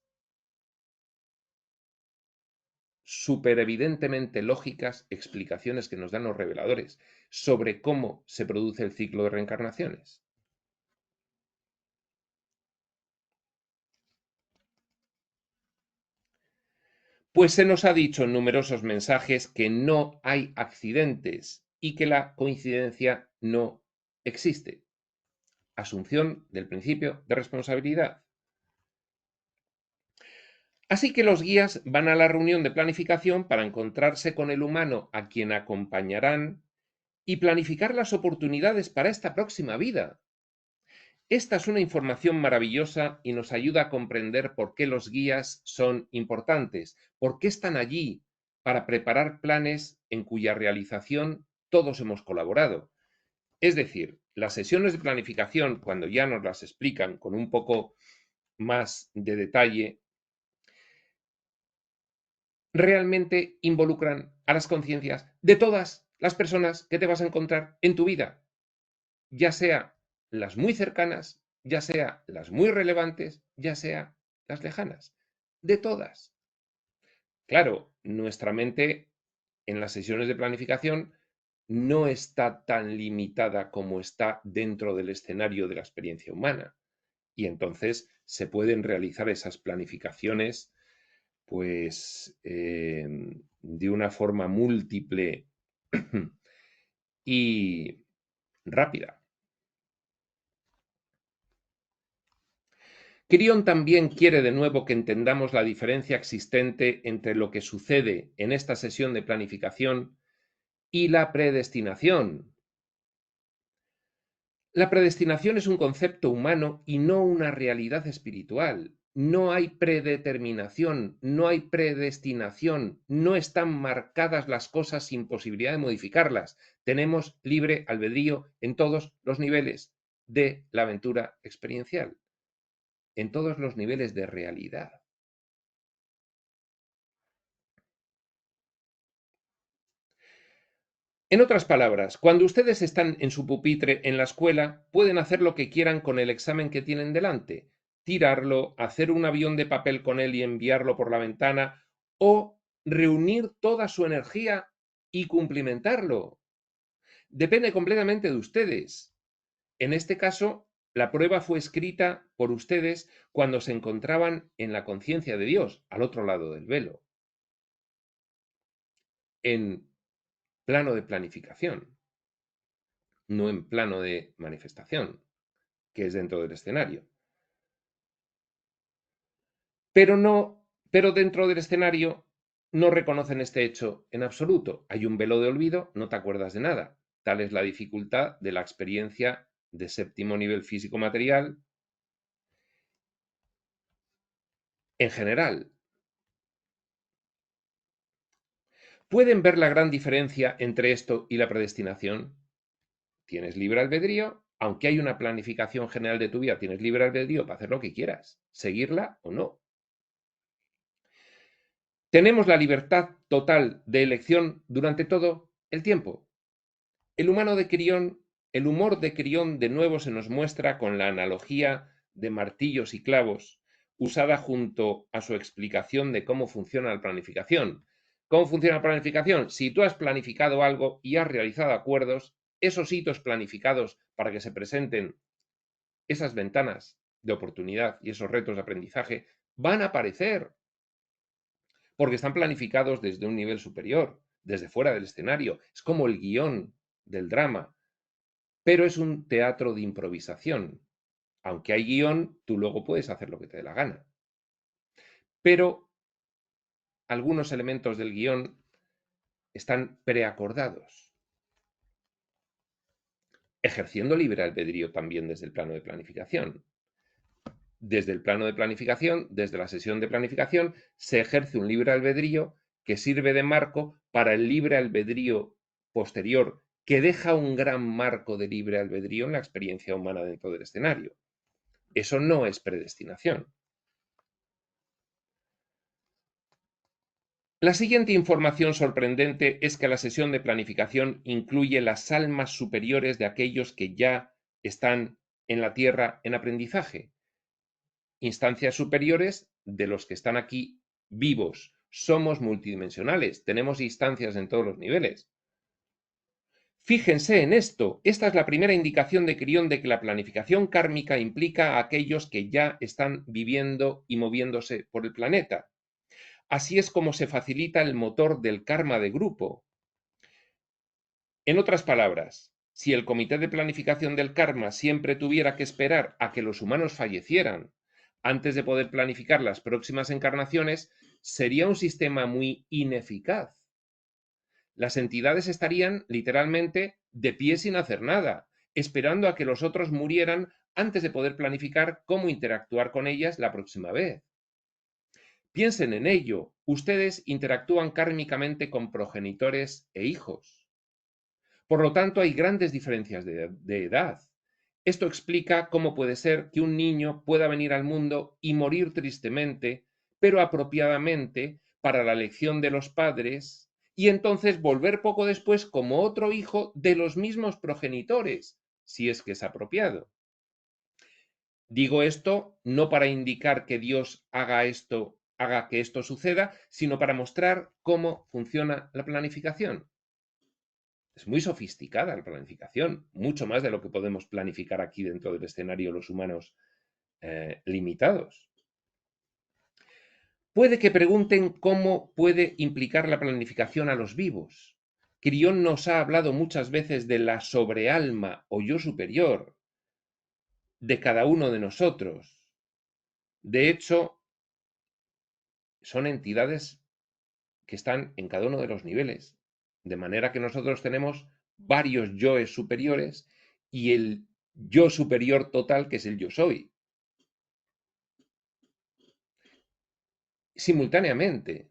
súper evidentemente lógicas explicaciones que nos dan los reveladores sobre cómo se produce el ciclo de reencarnaciones. Pues se nos ha dicho en numerosos mensajes que no hay accidentes y que la coincidencia no existe. Asunción del principio de responsabilidad. Así que los guías van a la reunión de planificación para encontrarse con el humano a quien acompañarán y planificar las oportunidades para esta próxima vida. Esta es una información maravillosa y nos ayuda a comprender por qué los guías son importantes, por qué están allí para preparar planes en cuya realización todos hemos colaborado. Es decir, las sesiones de planificación, cuando ya nos las explican con un poco más de detalle, realmente involucran a las conciencias de todas las personas que te vas a encontrar en tu vida, ya sea las muy cercanas, ya sea las muy relevantes, ya sea las lejanas, de todas. Claro, nuestra mente en las sesiones de planificación no está tan limitada como está dentro del escenario de la experiencia humana. Y entonces se pueden realizar esas planificaciones pues de una forma múltiple y rápida. Quirión también quiere de nuevo que entendamos la diferencia existente entre lo que sucede en esta sesión de planificación y la predestinación. La predestinación es un concepto humano y no una realidad espiritual. No hay predeterminación, no hay predestinación, no están marcadas las cosas sin posibilidad de modificarlas. Tenemos libre albedrío en todos los niveles de la aventura experiencial, en todos los niveles de realidad. En otras palabras, cuando ustedes están en su pupitre en la escuela, pueden hacer lo que quieran con el examen que tienen delante, tirarlo, hacer un avión de papel con él y enviarlo por la ventana, o reunir toda su energía y cumplimentarlo. Depende completamente de ustedes. En este caso, la prueba fue escrita por ustedes cuando se encontraban en la conciencia de Dios, al otro lado del velo, en plano de planificación, no en plano de manifestación, que es dentro del escenario. Pero dentro del escenario no reconocen este hecho en absoluto. Hay un velo de olvido, no te acuerdas de nada. Tal es la dificultad de la experiencia de séptimo nivel físico-material en general. ¿Pueden ver la gran diferencia entre esto y la predestinación? Tienes libre albedrío, aunque hay una planificación general de tu vida, tienes libre albedrío para hacer lo que quieras, seguirla o no. Tenemos la libertad total de elección durante todo el tiempo. El humor de Quirión de nuevo se nos muestra con la analogía de martillos y clavos, usada junto a su explicación de cómo funciona la planificación. ¿Cómo funciona la planificación? Si tú has planificado algo y has realizado acuerdos, esos hitos planificados para que se presenten esas ventanas de oportunidad y esos retos de aprendizaje van a aparecer, porque están planificados desde un nivel superior, desde fuera del escenario. Es como el guión del drama, pero es un teatro de improvisación. Aunque hay guión, tú luego puedes hacer lo que te dé la gana. Pero algunos elementos del guión están preacordados, ejerciendo libre albedrío también desde el plano de planificación. Desde el plano de planificación, desde la sesión de planificación, se ejerce un libre albedrío que sirve de marco para el libre albedrío posterior, que deja un gran marco de libre albedrío en la experiencia humana dentro del escenario. Eso no es predestinación. La siguiente información sorprendente es que la sesión de planificación incluye las almas superiores de aquellos que ya están en la Tierra en aprendizaje, instancias superiores de los que están aquí vivos. Somos multidimensionales, tenemos instancias en todos los niveles. Fíjense en esto, esta es la primera indicación de Quirión de que la planificación kármica implica a aquellos que ya están viviendo y moviéndose por el planeta. Así es como se facilita el motor del karma de grupo. En otras palabras, si el comité de planificación del karma siempre tuviera que esperar a que los humanos fallecieran antes de poder planificar las próximas encarnaciones, sería un sistema muy ineficaz. Las entidades estarían literalmente de pie sin hacer nada. esperando a que los otros murieran antes de poder planificar cómo interactuar con ellas la próxima vez. Piensen en ello, ustedes interactúan kármicamente con progenitores e hijos. Por lo tanto, hay grandes diferencias de edad. Esto explica cómo puede ser que un niño pueda venir al mundo y morir tristemente, pero apropiadamente para la elección de los padres, y entonces volver poco después como otro hijo de los mismos progenitores, si es que es apropiado. Digo esto no para indicar que Dios haga que esto suceda, sino para mostrar cómo funciona la planificación. Es muy sofisticada la planificación, mucho más de lo que podemos planificar aquí dentro del escenario los humanos limitados. Puede que pregunten cómo puede implicar la planificación a los vivos. Crión nos ha hablado muchas veces de la sobrealma o yo superior de cada uno de nosotros. De hecho, son entidades que están en cada uno de los niveles, de manera que nosotros tenemos varios yoes superiores y el yo superior total, que es el yo soy. Simultáneamente.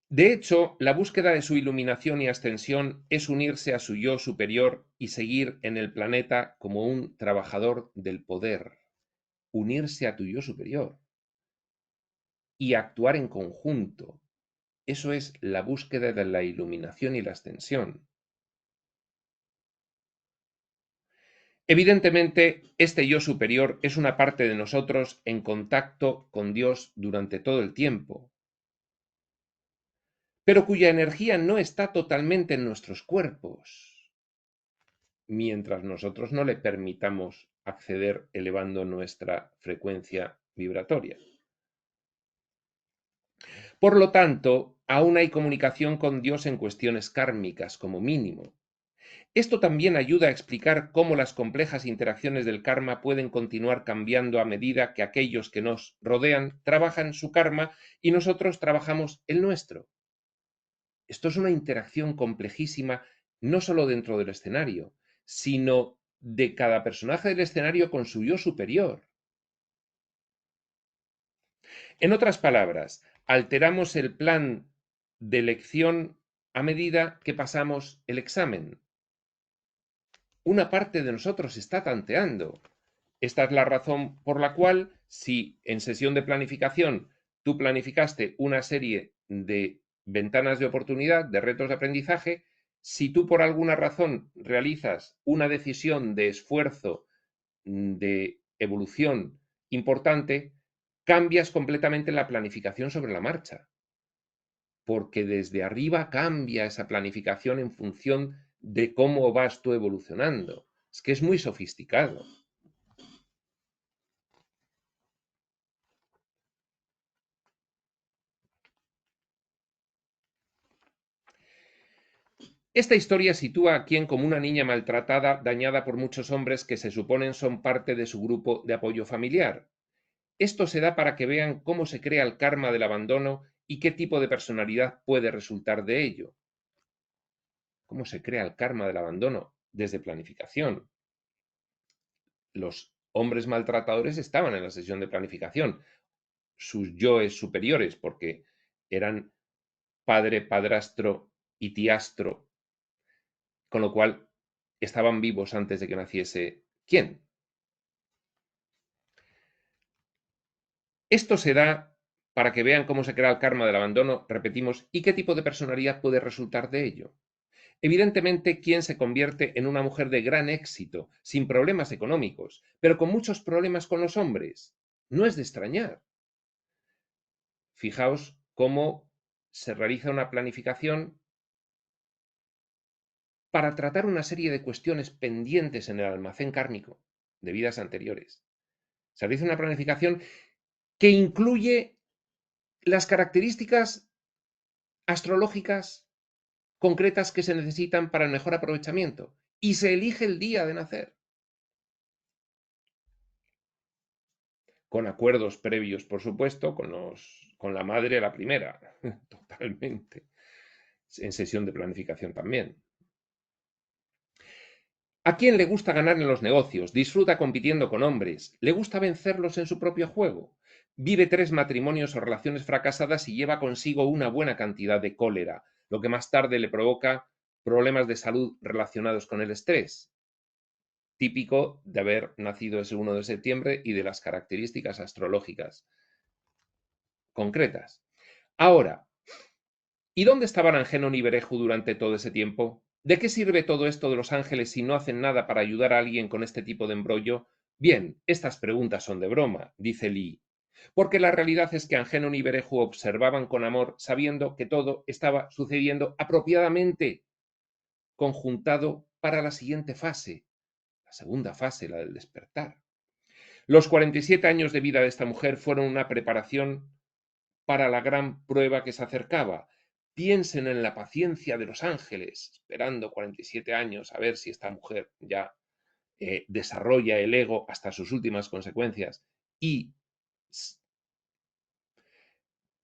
De hecho, la búsqueda de su iluminación y ascensión es unirse a su yo superior y seguir en el planeta como un trabajador del poder. Unirse a tu yo superior y actuar en conjunto. Eso es la búsqueda de la iluminación y la ascensión. Evidentemente, este yo superior es una parte de nosotros en contacto con Dios durante todo el tiempo, pero cuya energía no está totalmente en nuestros cuerpos, mientras nosotros no le permitamos acceder elevando nuestra frecuencia vibratoria. Por lo tanto, aún hay comunicación con Dios en cuestiones kármicas, como mínimo. Esto también ayuda a explicar cómo las complejas interacciones del karma pueden continuar cambiando a medida que aquellos que nos rodean trabajan su karma y nosotros trabajamos el nuestro. Esto es una interacción complejísima, no solo dentro del escenario, sino de cada personaje del escenario con su yo superior. En otras palabras, alteramos el plan de elección a medida que pasamos el examen. Una parte de nosotros está tanteando. Esta es la razón por la cual, si en sesión de planificación tú planificaste una serie de ventanas de oportunidad, de retos de aprendizaje, si tú por alguna razón realizas una decisión de esfuerzo, de evolución importante, cambias completamente la planificación sobre la marcha, porque desde arriba cambia esa planificación en función de cómo vas tú evolucionando. Es que es muy sofisticado. Esta historia sitúa a Quien como una niña maltratada, dañada por muchos hombres que se suponen son parte de su grupo de apoyo familiar. Esto se da para que vean cómo se crea el karma del abandono y qué tipo de personalidad puede resultar de ello. Cómo se crea el karma del abandono desde planificación. Los hombres maltratadores estaban en la sesión de planificación, sus yoes superiores, porque eran padre, padrastro y tiastro, con lo cual estaban vivos antes de que naciese quién. Esto se da para que vean cómo se crea el karma del abandono, repetimos, y qué tipo de personalidad puede resultar de ello. Evidentemente, Quien se convierte en una mujer de gran éxito, sin problemas económicos, pero con muchos problemas con los hombres. No es de extrañar. Fijaos cómo se realiza una planificación para tratar una serie de cuestiones pendientes en el almacén kármico de vidas anteriores. Se realiza una planificación que incluye las características astrológicas concretas que se necesitan para el mejor aprovechamiento y se elige el día de nacer. con acuerdos previos, por supuesto, con la madre la primera, totalmente, en sesión de planificación también. ¿A quién le gusta ganar en los negocios? Disfruta compitiendo con hombres. ¿Le gusta vencerlos en su propio juego? Vive 3 matrimonios o relaciones fracasadas y lleva consigo una buena cantidad de cólera, lo que más tarde le provoca problemas de salud relacionados con el estrés, típico de haber nacido ese 1 de septiembre y de las características astrológicas concretas. Ahora, ¿y dónde estaban Angenón y Bereju durante todo ese tiempo? ¿De qué sirve todo esto de los ángeles si no hacen nada para ayudar a alguien con este tipo de embrollo? Bien, estas preguntas son de broma, dice Lee, porque la realidad es que Angenón y Bereju observaban con amor, sabiendo que todo estaba sucediendo apropiadamente, conjuntado para la siguiente fase, la segunda fase, la del despertar. Los 47 años de vida de esta mujer fueron una preparación para la gran prueba que se acercaba. Piensen en la paciencia de los ángeles, esperando 47 años a ver si esta mujer ya desarrolla el ego hasta sus últimas consecuencias y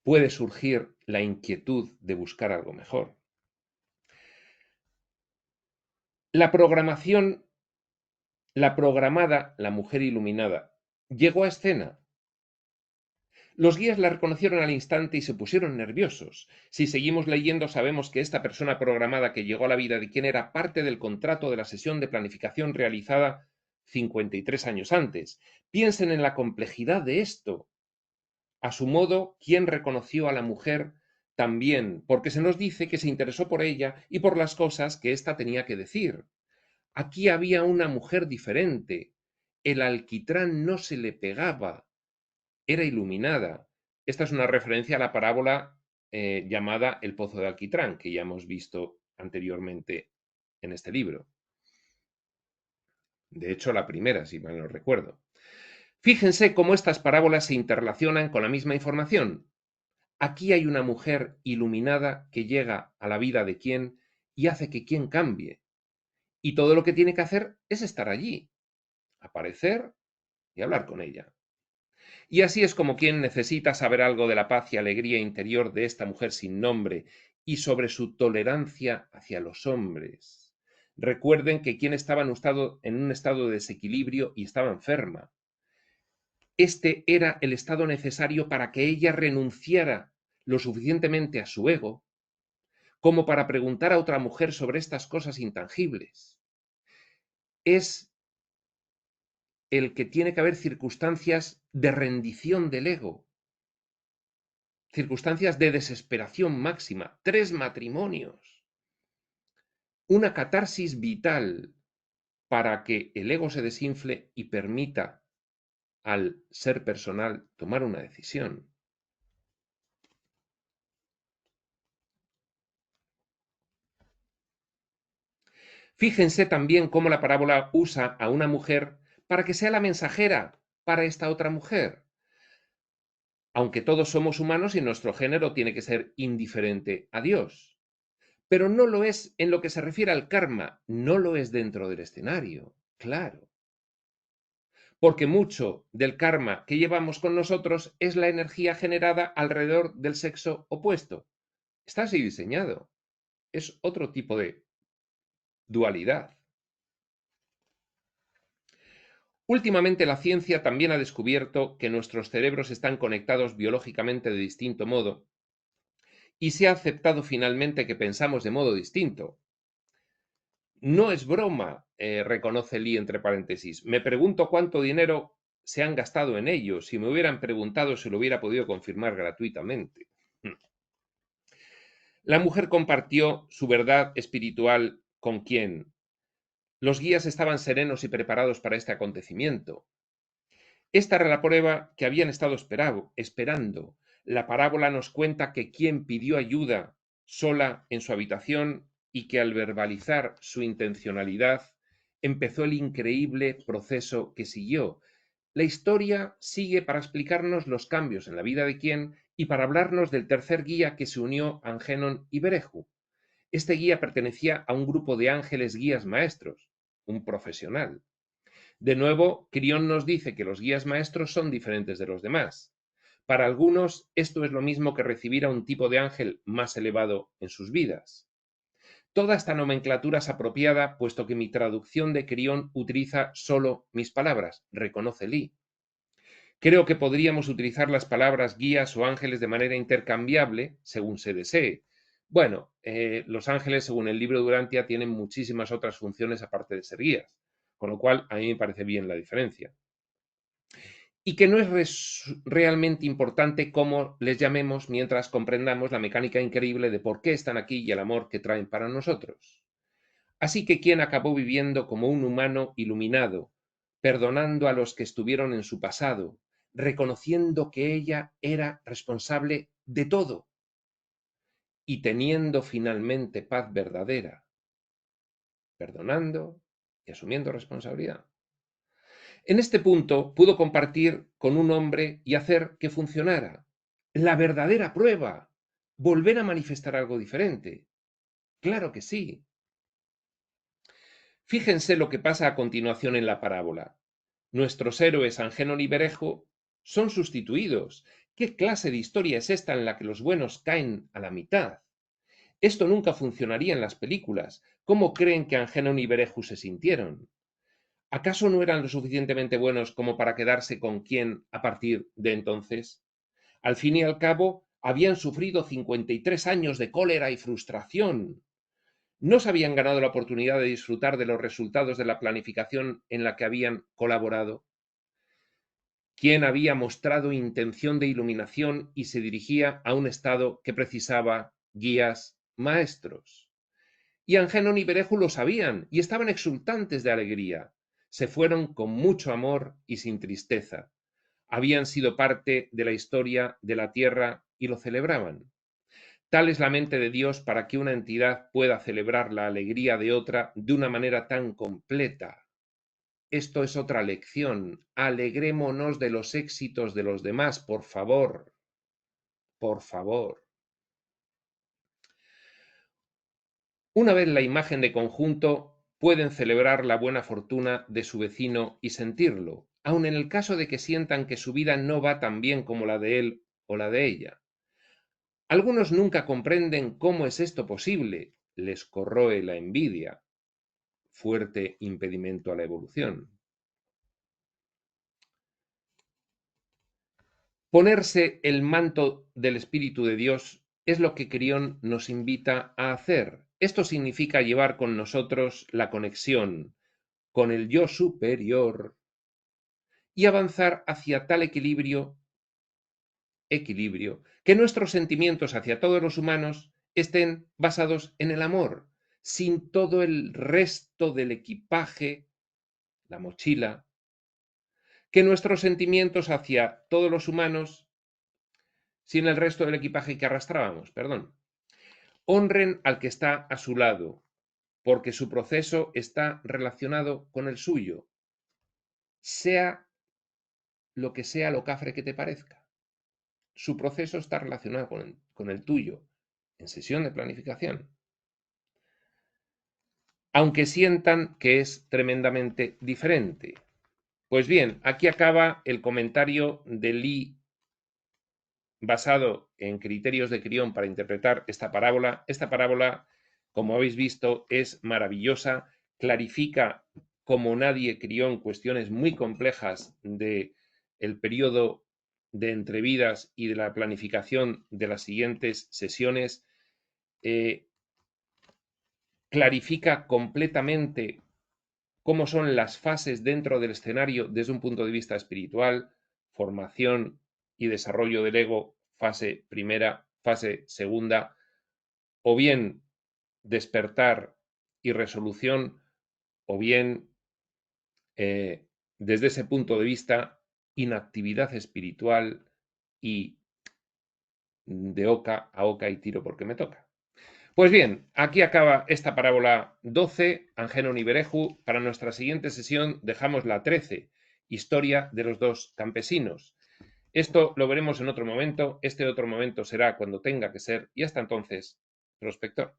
puede surgir la inquietud de buscar algo mejor. La programación, la programada, la mujer iluminada, llegó a escena. Los guías la reconocieron al instante y se pusieron nerviosos. Si seguimos leyendo, sabemos que esta persona programada que llegó a la vida de quien era parte del contrato de la sesión de planificación realizada 53 años antes. Piensen en la complejidad de esto. A su modo, ¿quién reconoció a la mujer también? Porque se nos dice que se interesó por ella y por las cosas que ésta tenía que decir. Aquí había una mujer diferente. El alquitrán no se le pegaba. Era iluminada. Esta es una referencia a la parábola llamada El Pozo de Alquitrán, que ya hemos visto anteriormente en este libro. De hecho, la primera, si mal no recuerdo. Fíjense cómo estas parábolas se interrelacionan con la misma información. Aquí hay una mujer iluminada que llega a la vida de quien y hace que quien cambie. Y todo lo que tiene que hacer es estar allí, aparecer y hablar con ella. Y así es como quien necesita saber algo de la paz y alegría interior de esta mujer sin nombre y sobre su tolerancia hacia los hombres. Recuerden que quien estaba en un estado de desequilibrio y estaba enferma. Este era el estado necesario para que ella renunciara lo suficientemente a su ego como para preguntar a otra mujer sobre estas cosas intangibles. Es el que tiene que haber circunstancias de rendición del ego, circunstancias de desesperación máxima, 3 matrimonios, una catarsis vital para que el ego se desinfle y permita al ser personal tomar una decisión. Fíjense también cómo la parábola usa a una mujer para que sea la mensajera para esta otra mujer. Aunque todos somos humanos y nuestro género tiene que ser indiferente a Dios. Pero no lo es en lo que se refiere al karma, no lo es dentro del escenario, claro. Porque mucho del karma que llevamos con nosotros es la energía generada alrededor del sexo opuesto. Está así diseñado. Es otro tipo de dualidad. Últimamente la ciencia también ha descubierto que nuestros cerebros están conectados biológicamente de distinto modo y se ha aceptado finalmente que pensamos de modo distinto. No es broma, reconoce Lee entre paréntesis. Me pregunto cuánto dinero se han gastado en ello. Si me hubieran preguntado, se lo hubiera podido confirmar gratuitamente. La mujer compartió su verdad espiritual con quién. Los guías estaban serenos y preparados para este acontecimiento. Esta era la prueba que habían estado esperando. La parábola nos cuenta que quien pidió ayuda sola en su habitación y que al verbalizar su intencionalidad empezó el increíble proceso que siguió. La historia sigue para explicarnos los cambios en la vida de quien y para hablarnos del tercer guía que se unió a Angenon y Bereju. Este guía pertenecía a un grupo de ángeles guías maestros, un profesional. De nuevo, Crión nos dice que los guías maestros son diferentes de los demás. Para algunos, esto es lo mismo que recibir a un tipo de ángel más elevado en sus vidas. Toda esta nomenclatura es apropiada, puesto que mi traducción de Crión utiliza solo mis palabras, reconoce Lee. Creo que podríamos utilizar las palabras guías o ángeles de manera intercambiable, según se desee. Bueno, los ángeles, según el libro de Urantia, tienen muchísimas otras funciones aparte de ser guías, con lo cual a mí me parece bien la diferencia. Y que no es realmente importante cómo les llamemos mientras comprendamos la mecánica increíble de por qué están aquí y el amor que traen para nosotros. Así que quien acabó viviendo como un humano iluminado, perdonando a los que estuvieron en su pasado, reconociendo que ella era responsable de todo y teniendo finalmente paz verdadera, perdonando y asumiendo responsabilidad. En este punto pudo compartir con un hombre y hacer que funcionara. La verdadera prueba. Volver a manifestar algo diferente. Claro que sí. Fíjense lo que pasa a continuación en la parábola. Nuestros héroes Angénon y Berejo son sustituidos. ¿Qué clase de historia es esta en la que los buenos caen a la mitad? Esto nunca funcionaría en las películas. ¿Cómo creen que Angénon y Berejo se sintieron? ¿Acaso no eran lo suficientemente buenos como para quedarse con quien a partir de entonces? Al fin y al cabo, habían sufrido 53 años de cólera y frustración. ¿No se habían ganado la oportunidad de disfrutar de los resultados de la planificación en la que habían colaborado? ¿Quién había mostrado intención de iluminación y se dirigía a un estado que precisaba guías maestros? Y Angénon y Bereju lo sabían y estaban exultantes de alegría. Se fueron con mucho amor y sin tristeza. Habían sido parte de la historia de la tierra y lo celebraban. Tal es la mente de Dios para que una entidad pueda celebrar la alegría de otra de una manera tan completa. Esto es otra lección. Alegrémonos de los éxitos de los demás, por favor. Por favor. Una vez la imagen de conjunto, pueden celebrar la buena fortuna de su vecino y sentirlo, aun en el caso de que sientan que su vida no va tan bien como la de él o la de ella. Algunos nunca comprenden cómo es esto posible, les corroe la envidia, fuerte impedimento a la evolución. Ponerse el manto del Espíritu de Dios es lo que Crión nos invita a hacer. Esto significa llevar con nosotros la conexión con el yo superior y avanzar hacia tal equilibrio, que nuestros sentimientos hacia todos los humanos estén basados en el amor, sin todo el resto del equipaje, la mochila, que nuestros sentimientos hacia todos los humanos, sin el resto del equipaje que arrastrábamos, perdón. Honren al que está a su lado, porque su proceso está relacionado con el suyo, sea lo que sea lo cafre que te parezca. Su proceso está relacionado con el tuyo, en sesión de planificación. Aunque sientan que es tremendamente diferente. Pues bien, aquí acaba el comentario de Lee basado en criterios de Crión para interpretar esta parábola. Esta parábola, como habéis visto, es maravillosa, clarifica como nadie Crión cuestiones muy complejas del periodo de entrevidas y de la planificación de las siguientes sesiones. Clarifica completamente cómo son las fases dentro del escenario desde un punto de vista espiritual, formación y desarrollo del ego, fase primera, fase segunda, o bien despertar y resolución, o bien desde ese punto de vista inactividad espiritual y de oca a oca y tiro porque me toca. Pues bien, aquí acaba esta parábola 12, Angénon y Bereju. Para nuestra siguiente sesión dejamos la 13, historia de los dos campesinos. Esto lo veremos en otro momento, este otro momento será cuando tenga que ser, y hasta entonces, prospector.